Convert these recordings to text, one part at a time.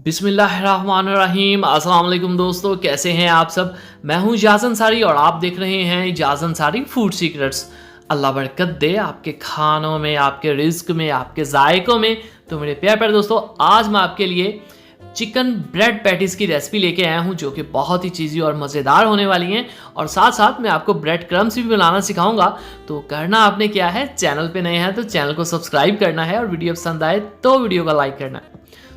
बिस्मिल्लाहिर्रहमानिर्रहीम। अस्सलाम वालेकुम दोस्तों, कैसे हैं आप सब। मैं हूं इजाज़ अंसारी और आप देख रहे हैं इजाज़ अंसारी फूड सीक्रेट्स। अल्लाह बरकत दे आपके खानों में, आपके रिज्क में, आपके जायकों में। तो मेरे प्यारे प्यारे दोस्तों, आज मैं आपके लिए चिकन ब्रेड पैटीज़ की रेसिपी लेके आया हूं जो कि बहुत ही चीज़ी और मज़ेदार होने वाली हैं। और साथ साथ मैं आपको ब्रेड क्रम्स भी बनाना सिखाऊंगा। तो करना आपने क्या है, चैनल पे नए हैं तो चैनल को सब्सक्राइब करना है और वीडियो पसंद आए तो वीडियो को लाइक करना है।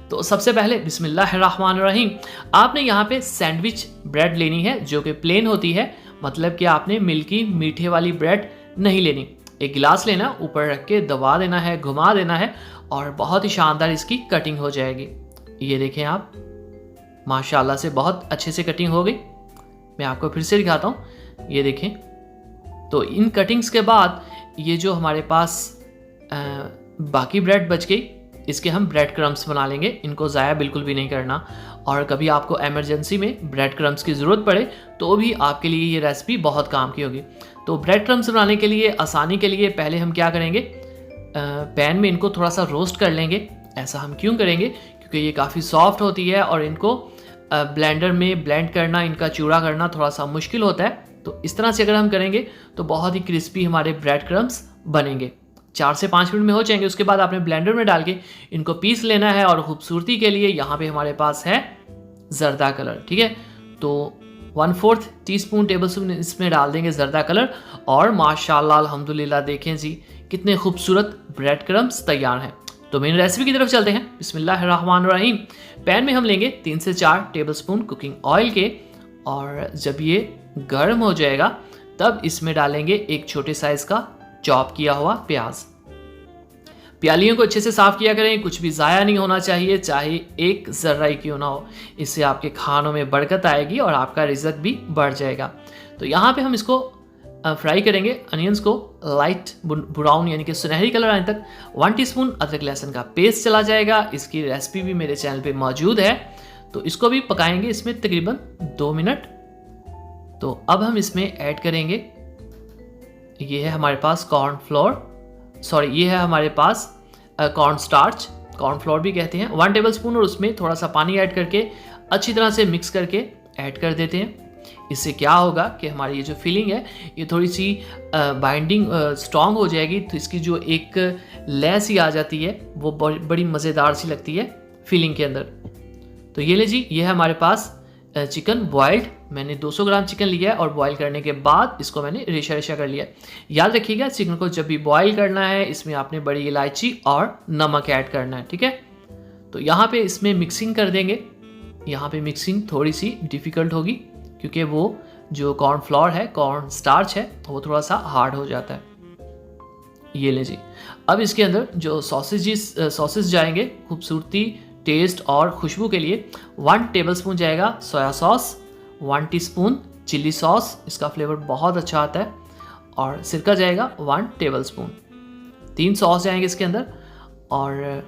तो सबसे पहले बिस्मिल्लाहिर्रहमानिर्रहीम, आपने यहाँ पे सैंडविच ब्रेड लेनी है जो कि प्लेन होती है, मतलब कि आपने मिल्की मीठे वाली ब्रेड नहीं लेनी। एक गिलास लेना, ऊपर रख के दबा देना है, घुमा देना है और बहुत ही शानदार इसकी कटिंग हो जाएगी। ये देखें आप, माशाल्लाह से बहुत अच्छे से कटिंग हो गई। मैं आपको फिर से दिखाता हूँ, ये देखें। तो इन कटिंग्स के बाद ये जो हमारे पास बाकी ब्रेड बच गई, इसके हम ब्रेड क्रम्स बना लेंगे। इनको ज़ाया बिल्कुल भी नहीं करना। और कभी आपको एमरजेंसी में ब्रेड क्रम्स की ज़रूरत पड़े तो भी आपके लिए ये रेसिपी बहुत काम की होगी। तो ब्रेड क्रम्स बनाने के लिए, आसानी के लिए, पहले हम क्या करेंगे, पैन में इनको थोड़ा सा रोस्ट कर लेंगे। ऐसा हम क्यों करेंगे, क्योंकि ये काफ़ी सॉफ्ट होती है और इनको ब्लेंडर में ब्लेंड करना, इनका चूड़ा करना थोड़ा सा मुश्किल होता है। तो इस तरह से अगर हम करेंगे तो बहुत ही क्रिस्पी हमारे ब्रेड क्रम्स बनेंगे। 4 से 5 मिनट में हो जाएंगे। उसके बाद आपने ब्लेंडर में डाल के इनको पीस लेना है। और खूबसूरती के लिए यहाँ पे हमारे पास है जर्दा कलर, ठीक है। तो 1/4 टीस्पून टेबल स्पून इसमें डाल देंगे जर्दा कलर। और माशाल्लाह अल्हम्दुलिल्लाह, देखें जी कितने खूबसूरत ब्रेड क्रम्स तैयार हैं। तो मेन रेसिपी की तरफ चलते हैं। बिस्मिल्लाहिर्रहमानिर्रहीम। पैन में हम लेंगे 3 से 4 टेबल स्पून कुकिंग ऑयल के। और जब ये गर्म हो जाएगा तब इसमें डालेंगे एक छोटे साइज का चॉप किया हुआ प्याज। प्यालियों को अच्छे से साफ किया करें, कुछ भी ज़ाया नहीं होना चाहिए, चाहे एक ज़र्रा ही क्यों ना हो। इससे आपके खानों में बरकत आएगी और आपका रिज़्क भी बढ़ जाएगा। तो यहाँ पे हम इसको फ्राई करेंगे, अनियंस को लाइट ब्राउन यानी कि सुनहरी कलर आने तक। 1 टीस्पून अदरक लहसुन का पेस्ट चला जाएगा। इसकी रेसिपी भी मेरे चैनल पे मौजूद है। तो इसको भी पकाएंगे इसमें तकरीबन 2 मिनट। तो अब हम इसमें ऐड करेंगे, ये है हमारे पास ये है हमारे पास कॉर्न स्टार्च, कॉर्न फ्लोर भी कहते हैं, 1 टेबल स्पून। और उसमें थोड़ा सा पानी ऐड करके अच्छी तरह से मिक्स करके ऐड कर देते हैं। इससे क्या होगा कि हमारी ये जो फिलिंग है ये थोड़ी सी बाइंडिंग स्ट्रॉन्ग हो जाएगी। तो इसकी जो एक लय सी आ जाती है वो बड़ी मज़ेदार सी लगती है फिलिंग के अंदर। तो ये ले जी, ये है हमारे पास चिकन बॉइल्ड। मैंने 200 ग्राम चिकन लिया है और बॉईल करने के बाद इसको मैंने रेशा रेशा कर लिया। याद रखिएगा, चिकन को जब भी बॉईल करना है इसमें आपने बड़ी इलायची और नमक ऐड करना है, ठीक है। तो यहाँ पे इसमें मिक्सिंग कर देंगे। यहाँ पे मिक्सिंग थोड़ी सी डिफ़िकल्ट होगी क्योंकि वो जो कॉर्न फ्लोर है, कॉर्न स्टार्च है, वो थोड़ा सा हार्ड हो जाता है। ये ले जी, अब इसके अंदर जो सॉसेज जाएंगे खूबसूरती, टेस्ट और खुशबू के लिए 1 टेबलस्पून जाएगा soya sauce, 1 teaspoon chilli sauce, इसका फ्लेवर बहुत अच्छा आता है। और सिरका जाएगा 1 टेबलस्पून। 3 सॉस जाएंगे इसके अंदर और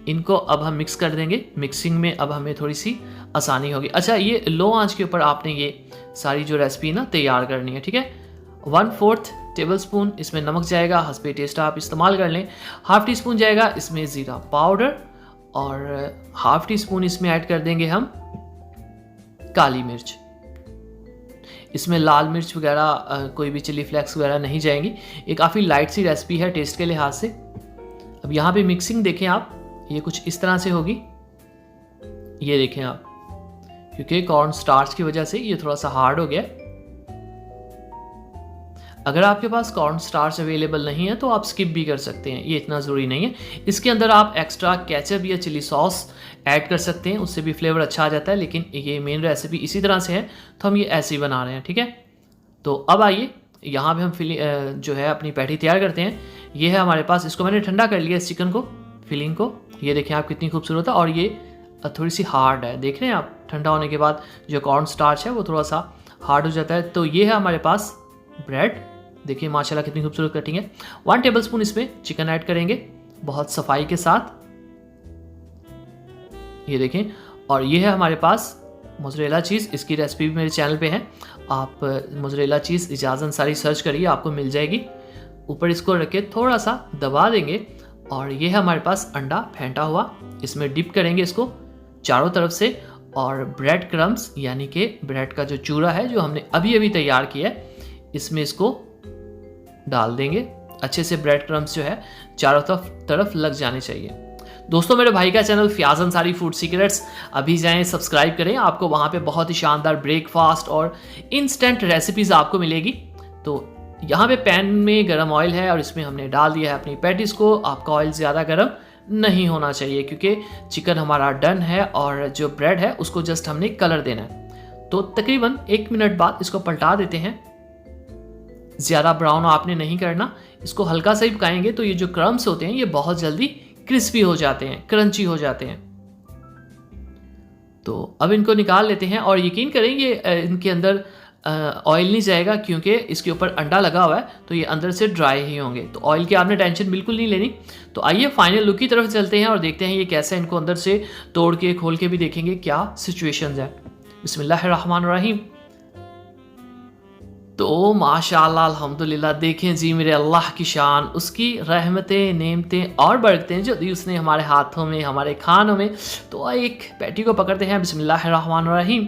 इनको अब हम मिक्स कर देंगे। मिक्सिंग में अब हमें थोड़ी सी आसानी होगी। अच्छा, ये लो आंच के ऊपर आपने ये सारी जो रेसिपी ना तैयार करनी है, ठीक है। 1/4 टेबलस्पून इसमें नमक जाएगा, हस्बे टेस्ट आप इस्तेमाल कर लें। 1/2 टीस्पून जाएगा इसमें ज़ीरा पाउडर और 1/2 टीस्पून इसमें ऐड कर देंगे हम काली मिर्च। इसमें लाल मिर्च वगैरह कोई भी चिली फ्लेक्स वगैरह नहीं जाएंगी। ये काफ़ी लाइट सी रेसिपी है टेस्ट के लिहाज से। अब यहाँ पे मिक्सिंग देखें आप, ये कुछ इस तरह से होगी। ये देखें आप, क्योंकि कॉर्न स्टार्च की वजह से ये थोड़ा सा हार्ड हो गया। अगर आपके पास कॉर्न स्टार्च अवेलेबल नहीं है तो आप स्किप भी कर सकते हैं, ये इतना ज़रूरी नहीं है। इसके अंदर आप एक्स्ट्रा केचप या चिली सॉस ऐड कर सकते हैं, उससे भी फ्लेवर अच्छा आ जाता है। लेकिन ये मेन रेसिपी इसी तरह से है तो हम ये ऐसे ही बना रहे हैं, ठीक है। तो अब आइए यहाँ पे हम जो है अपनी पैटी तैयार करते हैं। ये है हमारे पास, इसको मैंने ठंडा कर लिया इस चिकन को, फिलिंग को। ये देखें आप कितनी खूबसूरत है और ये थोड़ी सी हार्ड है, देख रहे हैं आप। ठंडा होने के बाद जो कॉर्न स्टार्च है वो थोड़ा सा हार्ड हो जाता है। तो ये है हमारे पास ब्रेड, देखिए माशाल्लाह कितनी खूबसूरत कटिंग है। 1 टेबलस्पून इसमें चिकन ऐड करेंगे बहुत सफाई के साथ, ये देखें। और ये है हमारे पास मोज़रेला चीज़, इसकी रेसिपी भी मेरे चैनल पे है। आप mozzarella cheese Ejaz Ansari search करिए, आपको मिल जाएगी। ऊपर इसको रख के थोड़ा सा दबा देंगे। और ये है हमारे पास अंडा फेंटा हुआ, इसमें डिप करेंगे इसको चारों तरफ से, और ब्रेड क्रम्स यानी कि ब्रेड का जो चूरा है जो हमने अभी अभी तैयार किया है, इसमें इसको डाल देंगे। अच्छे से ब्रेड क्रम्स जो है चारों तरफ लग जाने चाहिए। दोस्तों, मेरे भाई का channel Fayaz Ansari food secrets, अभी जाएं सब्सक्राइब करें। आपको वहाँ पे बहुत ही शानदार ब्रेकफास्ट और इंस्टेंट रेसिपीज़ आपको मिलेगी। तो यहाँ पे पैन में गरम ऑयल है और इसमें हमने डाल दिया है अपनी पैटीज को। आपका ऑयल ज़्यादा गरम नहीं होना चाहिए क्योंकि चिकन हमारा डन है और जो ब्रेड है उसको जस्ट हमने कलर देना है। तो तकरीबन 1 मिनट बाद इसको पलटा देते हैं। ज़्यादा ब्राउन आपने नहीं करना, इसको हल्का सा ही पकाएंगे तो ये जो क्रम्स होते हैं ये बहुत जल्दी क्रिस्पी हो जाते हैं, क्रंची हो जाते हैं। तो अब इनको निकाल लेते हैं और यकीन करें ये इनके अंदर ऑयल नहीं जाएगा क्योंकि इसके ऊपर अंडा लगा हुआ है, तो ये अंदर से ड्राई ही होंगे। तो ऑयल की आपने टेंशन बिल्कुल नहीं लेनी। तो आइए फाइनल लुक की तरफ चलते हैं और देखते हैं ये कैसे इनको अंदर से तोड़ के खोल के भी देखेंगे क्या सिचुएशंस है। बिस्मिल्लाहिर्रहमानिर्रहीम। तो माशाअल्लाह अल्हम्दुलिल्लाह, देखें जी मेरे अल्लाह की शान, उसकी रहमतें, नेमतें और बरकतें जो दी उसने हमारे हाथों में, हमारे खानों में। तो एक पैटी को पकड़ते हैं, बिस्मिल्लाहिर्रहमानिर्रहीम।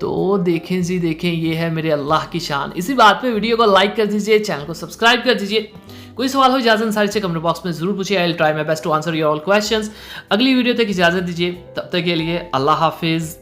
तो देखें जी, देखें ये है मेरे अल्लाह की शान। इसी बात पे वीडियो को लाइक कर दीजिए, चैनल को सब्सक्राइब कर दीजिए। कोई सवाल हो इजाज़त अंसारी से कमेंट बॉक्स में ज़रूर पूछिए। I will try my best to answer your all questions. अगली वीडियो तक इजाज़त दीजिए, तब तक के लिए अल्लाह हाफिज़।